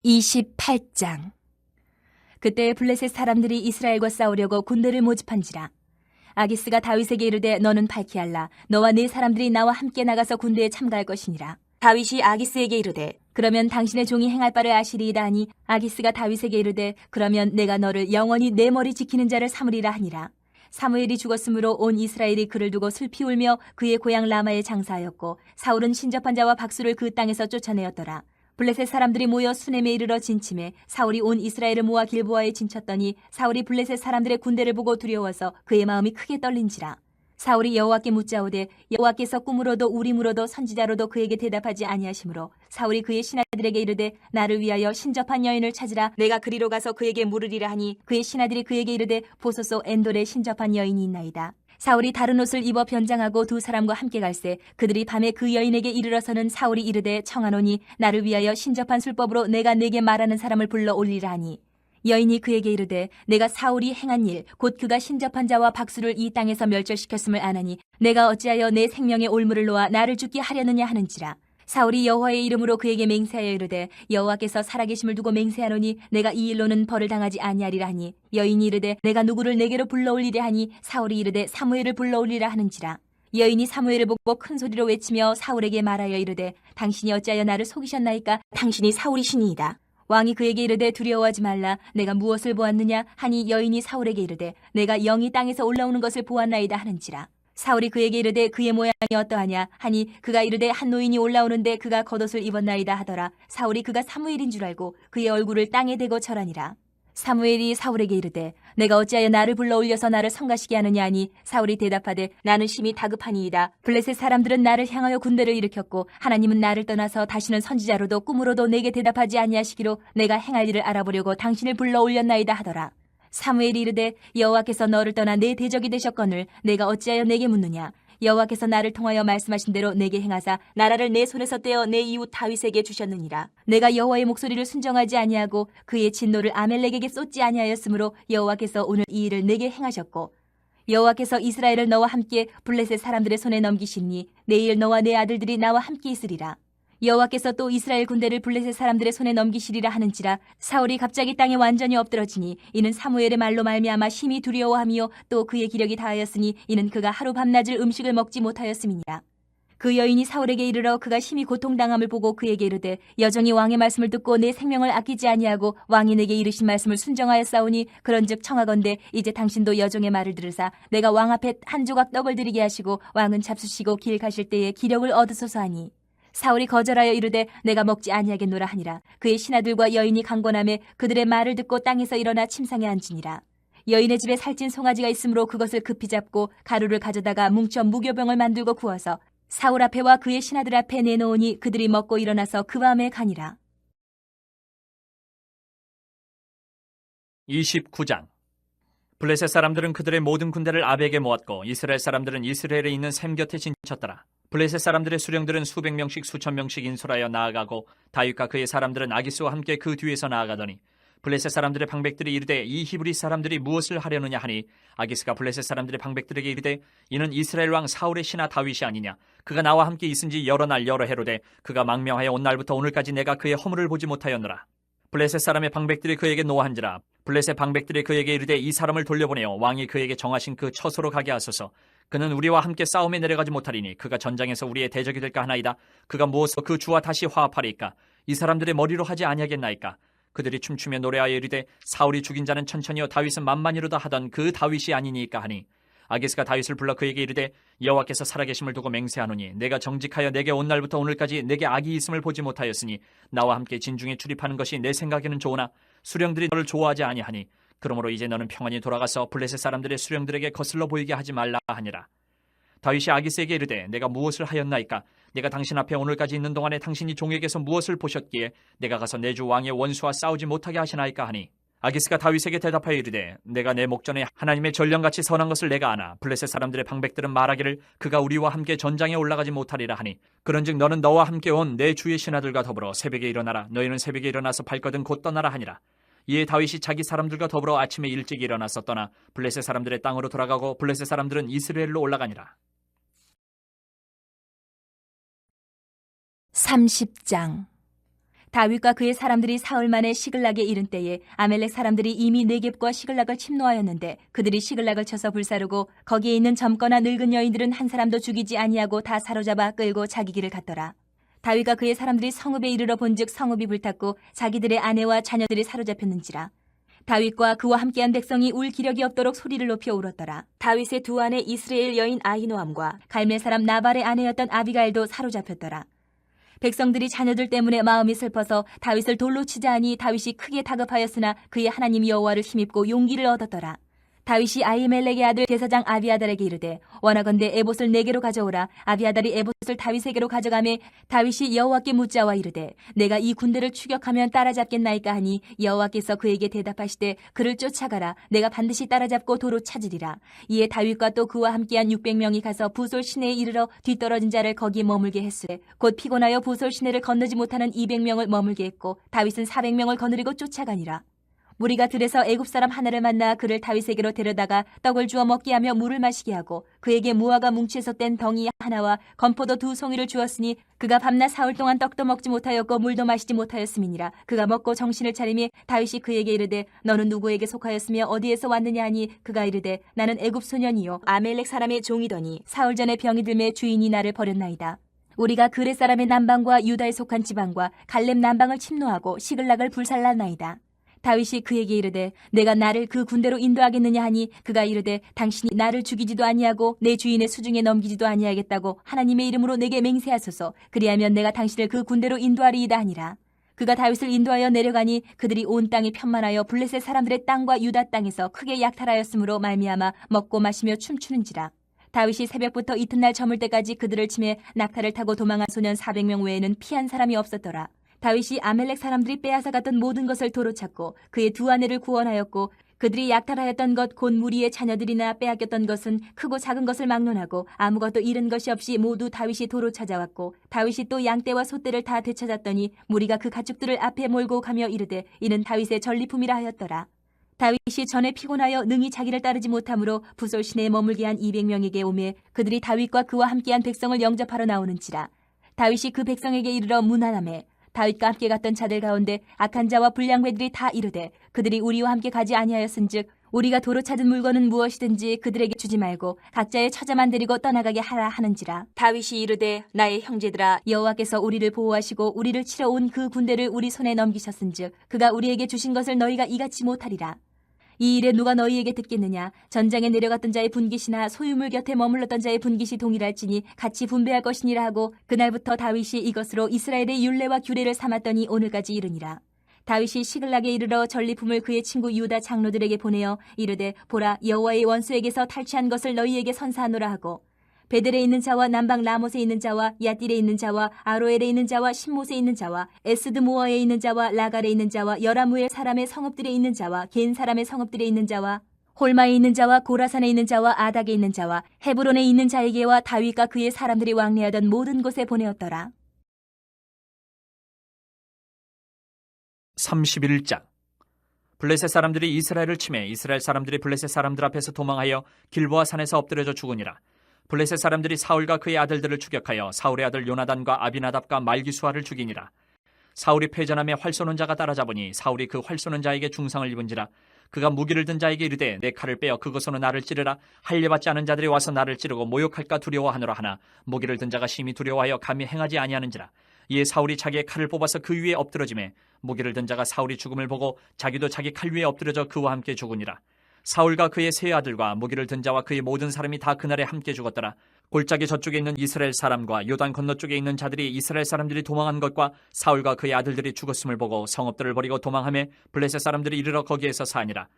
28장. 그때 블레셋 사람들이 이스라엘과 싸우려고 군대를 모집한지라. 아기스가 다윗에게 이르되 너는 발키알라 너와 네 사람들이 나와 함께 나가서 군대에 참가할 것이니라. 다윗이 아기스에게 이르되 그러면 당신의 종이 행할 바를 아시리이다 하니 아기스가 다윗에게 이르되 그러면 내가 너를 영원히 내 머리 지키는 자를 삼으리라 하니라. 사무엘이 죽었으므로 온 이스라엘이 그를 두고 슬피 울며 그의 고향 라마에 장사하였고 사울은 신접한 자와 박수를 그 땅에서 쫓아내었더라. 블레셋 사람들이 모여 수넴에 이르러 진침해 사울이 온 이스라엘을 모아 길보아에 진쳤더니 사울이 블레셋 사람들의 군대를 보고 두려워서 그의 마음이 크게 떨린지라. 사울이 여호와께 묻자오되 여호와께서 꿈으로도 우림으로도 선지자로도 그에게 대답하지 아니하시므로 사울이 그의 신하들에게 이르되 나를 위하여 신접한 여인을 찾으라 내가 그리로 가서 그에게 물으리라 하니 그의 신하들이 그에게 이르되 보소서 엔돌에 신접한 여인이 있나이다. 사울이 다른 옷을 입어 변장하고 두 사람과 함께 갈새 그들이 밤에 그 여인에게 이르러서는 사울이 이르되 청하노니 나를 위하여 신접한 술법으로 내가 네게 말하는 사람을 불러 올리라 하니 여인이 그에게 이르되 내가 사울이 행한 일 곧 그가 신접한 자와 박수를 이 땅에서 멸절시켰음을 아나니 내가 어찌하여 내 생명의 올무를 놓아 나를 죽게 하려느냐 하는지라. 사울이 여호와의 이름으로 그에게 맹세하여 이르되 여호와께서 살아계심을 두고 맹세하노니 내가 이 일로는 벌을 당하지 아니하리라 하니 여인이 이르되 내가 누구를 내게로 불러올리랴 하니 사울이 이르되 사무엘을 불러올리라 하는지라. 여인이 사무엘을 보고 큰 소리로 외치며 사울에게 말하여 이르되 당신이 어찌하여 나를 속이셨나이까 당신이 사울이시니이다. 왕이 그에게 이르되 두려워하지 말라 내가 무엇을 보았느냐 하니 여인이 사울에게 이르되 내가 영이 땅에서 올라오는 것을 보았나이다 하는지라. 사울이 그에게 이르되 그의 모양이 어떠하냐 하니 그가 이르되 한 노인이 올라오는데 그가 겉옷을 입었나이다 하더라. 사울이 그가 사무엘인 줄 알고 그의 얼굴을 땅에 대고 절하니라. 사무엘이 사울에게 이르되 내가 어찌하여 나를 불러올려서 나를 성가시게 하느냐 하니 사울이 대답하되 나는 심히 다급하니이다. 블레셋 사람들은 나를 향하여 군대를 일으켰고 하나님은 나를 떠나서 다시는 선지자로도 꿈으로도 내게 대답하지 아니하시기로 내가 행할 일을 알아보려고 당신을 불러올렸나이다 하더라. 사무엘이 이르되 여호와께서 너를 떠나 내 대적이 되셨거늘 내가 어찌하여 내게 묻느냐. 여호와께서 나를 통하여 말씀하신 대로 내게 행하사 나라를 내 손에서 떼어 내 이웃 다윗에게 주셨느니라. 내가 여호와의 목소리를 순정하지 아니하고 그의 진노를 아멜렉에게 쏟지 아니하였으므로 여호와께서 오늘 이 일을 내게 행하셨고 여호와께서 이스라엘을 너와 함께 블레셋 사람들의 손에 넘기시니 내일 너와 내 아들들이 나와 함께 있으리라. 여호와께서 또 이스라엘 군대를 블레셋 사람들의 손에 넘기시리라 하는지라. 사울이 갑자기 땅에 완전히 엎드러지니 이는 사무엘의 말로 말미암아 심히 두려워하며 또 그의 기력이 다하였으니 이는 그가 하루 밤낮을 음식을 먹지 못하였음이니라. 그 여인이 사울에게 이르러 그가 심히 고통당함을 보고 그에게 이르되 여정이 왕의 말씀을 듣고 내 생명을 아끼지 아니하고 왕이 내게 이르신 말씀을 순정하였사오니 그런즉 청하건대 이제 당신도 여정의 말을 들으사 내가 왕 앞에 한 조각 떡을 드리게 하시고 왕은 잡수시고 길 가실 때에 기력을 얻으소서 하니 사울이 거절하여 이르되 내가 먹지 아니하겠노라 하니라. 그의 신하들과 여인이 강권하매 그들의 말을 듣고 땅에서 일어나 침상에 앉으니라. 여인의 집에 살찐 송아지가 있으므로 그것을 급히 잡고 가루를 가져다가 뭉쳐 무교병을 만들고 구워서 사울 앞에와 그의 신하들 앞에 내놓으니 그들이 먹고 일어나서 그 밤에 가니라. 29장. 블레셋 사람들은 그들의 모든 군대를 아벡에 모았고 이스라엘 사람들은 이스라엘에 있는 샘 곁에 진쳤더라. 블레셋 사람들의 수령들은 수백 명씩 수천 명씩 인솔하여 나아가고 다윗과 그의 사람들은 아기스와 함께 그 뒤에서 나아가더니 블레셋 사람들의 방백들이 이르되 이 히브리 사람들이 무엇을 하려느냐 하니 아기스가 블레셋 사람들의 방백들에게 이르되 이는 이스라엘 왕 사울의 신하 다윗이 아니냐. 그가 나와 함께 있은지 여러 날 여러 해로되 그가 망명하여 온 날부터 오늘까지 내가 그의 허물을 보지 못하였노라. 블레셋 사람의 방백들이 그에게 노하한지라. 블레셋 방백들이 그에게 이르되 이 사람을 돌려보내어 왕이 그에게 정하신 그 처소로 가게 하소서. 그는 우리와 함께 싸움에 내려가지 못하리니 그가 전장에서 우리의 대적이 될까 하나이다. 그가 무엇으로 그 주와 다시 화합하리이까. 이 사람들의 머리로 하지 아니하겠나이까. 그들이 춤추며 노래하여 이르되 사울이 죽인 자는 천천히요 다윗은 만만히로다 하던 그 다윗이 아니니까 하니 아기스가 다윗을 불러 그에게 이르되 여호와께서 살아계심을 두고 맹세하노니 내가 정직하여 내게 온 날부터 오늘까지 내게 악이 있음을 보지 못하였으니 나와 함께 진중에 출입하는 것이 내 생각에는 좋으나 수령들이 너를 좋아하지 아니하니 그러므로 이제 너는 평안히 돌아가서 블레셋 사람들의 수령들에게 거슬러 보이게 하지 말라 하니라. 다윗이 아기스에게 이르되 내가 무엇을 하였나이까. 내가 당신 앞에 오늘까지 있는 동안에 당신이 종에게서 무엇을 보셨기에 내가 가서 내 주 왕의 원수와 싸우지 못하게 하시나이까 하니 아기스가 다윗에게 대답하여 이르되 내가 내 목전에 하나님의 전령같이 선한 것을 내가 아나. 블레셋 사람들의 방백들은 말하기를 그가 우리와 함께 전장에 올라가지 못하리라 하니 그런즉 너는 너와 함께 온 내 주의 신하들과 더불어 새벽에 일어나라. 너희는 새벽에 일어나서 발거든 곧 떠나라 하니라. 이에 다윗이 자기 사람들과 더불어 아침에 일찍 일어나서 떠나 블레셋 사람들의 땅으로 돌아가고 블레셋 사람들은 이스라엘로 올라가니라. 30장. 다윗과 그의 사람들이 사흘 만에 시글락에 이른 때에 아멜렉 사람들이 이미 네겝과 시글락을 침노하였는데 그들이 시글락을 쳐서 불사르고 거기에 있는 젊거나 늙은 여인들은 한 사람도 죽이지 아니하고 다 사로잡아 끌고 자기 길을 갔더라. 다윗과 그의 사람들이 성읍에 이르러 본즉 성읍이 불탔고 자기들의 아내와 자녀들이 사로잡혔는지라. 다윗과 그와 함께한 백성이 울 기력이 없도록 소리를 높여 울었더라. 다윗의 두 아내 이스라엘 여인 아히노암과 갈멜 사람 나발의 아내였던 아비가일도 사로잡혔더라. 백성들이 자녀들 때문에 마음이 슬퍼서 다윗을 돌로 치자 하니 다윗이 크게 다급하였으나 그의 하나님 여호와를 힘입고 용기를 얻었더라. 다윗이 아히멜렉의 아들 제사장 아비아달에게 이르되 원하건대 에봇을 내게로 가져오라. 아비아달이 에봇을 다윗에게로 가져가매 다윗이 여호와께 묻자와 이르되 내가 이 군대를 추격하면 따라잡겠나이까 하니 여호와께서 그에게 대답하시되 그를 쫓아가라. 내가 반드시 따라잡고 도로 찾으리라. 이에 다윗과 또 그와 함께한 600명이 가서 부솔 시내에 이르러 뒤떨어진 자를 거기 머물게 했으되 곧 피곤하여 부솔 시내를 건너지 못하는 200명을 머물게 했고 다윗은 400명을 거느리고 쫓아가니라. 무리가 들에서 애굽 사람 하나를 만나 그를 다윗에게로 데려다가 떡을 주어 먹게 하며 물을 마시게 하고 그에게 무화과 뭉치에서 뗀 덩이 하나와 건포도 2송이를 주었으니 그가 밤낮 사흘 동안 떡도 먹지 못하였고 물도 마시지 못하였음이니라. 그가 먹고 정신을 차리매 다윗이 그에게 이르되 너는 누구에게 속하였으며 어디에서 왔느냐 하니 그가 이르되 나는 애굽 소년이요 아멜렉 사람의 종이더니 사흘 전에 병이 들매 주인이 나를 버렸나이다. 우리가 그렛 사람의 남방과 유다에 속한 지방과 갈렙 남방을 침노하고 시글락을 불살랐나이다. 다윗이 그에게 이르되 내가 나를 그 군대로 인도하겠느냐 하니 그가 이르되 당신이 나를 죽이지도 아니하고 내 주인의 수중에 넘기지도 아니하겠다고 하나님의 이름으로 내게 맹세하소서. 그리하면 내가 당신을 그 군대로 인도하리이다 하니라. 그가 다윗을 인도하여 내려가니 그들이 온 땅이 편만하여 블레셋 사람들의 땅과 유다 땅에서 크게 약탈하였으므로 말미암아 먹고 마시며 춤추는지라. 다윗이 새벽부터 이튿날 저물 때까지 그들을 치매 낙타를 타고 도망한 소년 400명 외에는 피한 사람이 없었더라. 다윗이 아멜렉 사람들이 빼앗아 갔던 모든 것을 도로 찾고 그의 두 아내를 구원하였고 그들이 약탈하였던 것 곧 무리의 자녀들이나 빼앗겼던 것은 크고 작은 것을 막론하고 아무것도 잃은 것이 없이 모두 다윗이 도로 찾아왔고 다윗이 또 양떼와 소떼를 다 되찾았더니 무리가 그 가축들을 앞에 몰고 가며 이르되 이는 다윗의 전리품이라 하였더라. 다윗이 전에 피곤하여 능히 자기를 따르지 못하므로 부솔 시내에 머물게 한 200명에게 오매 그들이 다윗과 그와 함께한 백성을 영접하러 나오는지라. 다윗이 그 백성에게 이르러 문안하매 다윗과 함께 갔던 자들 가운데 악한 자와 불량배들이 다 이르되 그들이 우리와 함께 가지 아니하였은즉 우리가 도로 찾은 물건은 무엇이든지 그들에게 주지 말고 각자의 처자만 데리고 떠나가게 하라 하는지라. 다윗이 이르되 나의 형제들아 여호와께서 우리를 보호하시고 우리를 치러 온 그 군대를 우리 손에 넘기셨은즉 그가 우리에게 주신 것을 너희가 이같이 못하리라. 이 일에 누가 너희에게 듣겠느냐. 전장에 내려갔던 자의 분깃이나 소유물 곁에 머물렀던 자의 분깃이 동일할지니 같이 분배할 것이니라 하고 그날부터 다윗이 이것으로 이스라엘의 율례와 규례를 삼았더니 오늘까지 이르니라. 다윗이 시글락에 이르러 전리품을 그의 친구 유다 장로들에게 보내어 이르되 보라 여호와의 원수에게서 탈취한 것을 너희에게 선사하노라 하고 베델에 있는 자와 남방 라못에 있는 자와 야딜에 있는 자와 아로엘에 있는 자와 신못에 있는 자와 에스드모어에 있는 자와 라갈에 있는 자와 여라무엘 사람의 성읍들에 있는 자와 겐 사람의 성읍들에 있는 자와 홀마에 있는 자와 고라산에 있는 자와 아닥에 있는 자와 헤브론에 있는 자에게와 다윗과 그의 사람들이 왕래하던 모든 곳에 보내었더라. 31장. 블레셋 사람들이 이스라엘을 치매 이스라엘 사람들이 블레셋 사람들 앞에서 도망하여 길보아 산에서 엎드려져 죽으니라. 블레셋 사람들이 사울과 그의 아들들을 추격하여 사울의 아들 요나단과 아비나답과 말기수아를 죽이니라. 사울이 패전함에 활 쏘는 자가 따라잡으니 사울이 그 활 쏘는 자에게 중상을 입은지라. 그가 무기를 든 자에게 이르되 내 칼을 빼어 그것으로 나를 찌르라. 할례받지 않은 자들이 와서 나를 찌르고 모욕할까 두려워하노라 하나 무기를 든 자가 심히 두려워하여 감히 행하지 아니하는지라. 이에 사울이 자기의 칼을 뽑아서 그 위에 엎드러지매 무기를 든 자가 사울이 죽음을 보고 자기도 자기 칼 위에 엎드려져 그와 함께 죽으니라. 사울과 그의 세 아들과 무기를 든 자와 그의 모든 사람이 다 그날에 함께 죽었더라. 골짜기 저쪽에 있는 이스라엘 사람과 요단 건너쪽에 있는 자들이 이스라엘 사람들이 도망한 것과 사울과 그의 아들들이 죽었음을 보고 성읍들을 버리고 도망하며 블레셋 사람들이 이르러 거기에서 사니라.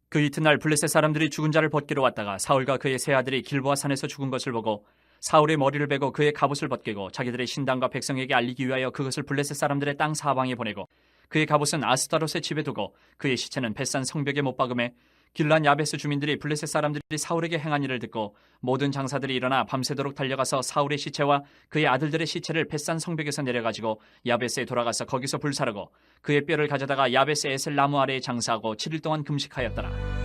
그 이튿날 블레셋 사람들이 죽은 자를 벗기러 왔다가 사울과 그의 세 아들이 길보아 산에서 죽은 것을 보고 사울의 머리를 베고 그의 갑옷을 벗기고 자기들의 신당과 백성에게 알리기 위하여 그것을 블레셋 사람들의 땅 사방에 보내고 그의 갑옷은 아스타롯의 집에 두고 그의 시체는 벳산 성벽에 못 박음에 길란 야베스 주민들이 블레셋 사람들이 사울에게 행한 일을 듣고 모든 장사들이 일어나 밤새도록 달려가서 사울의 시체와 그의 아들들의 시체를 벳산 성벽에서 내려가지고 야베스에 돌아가서 거기서 불사르고 그의 뼈를 가져다가 야베스 에셀 나무 아래에 장사하고 7일 동안 금식하였더라.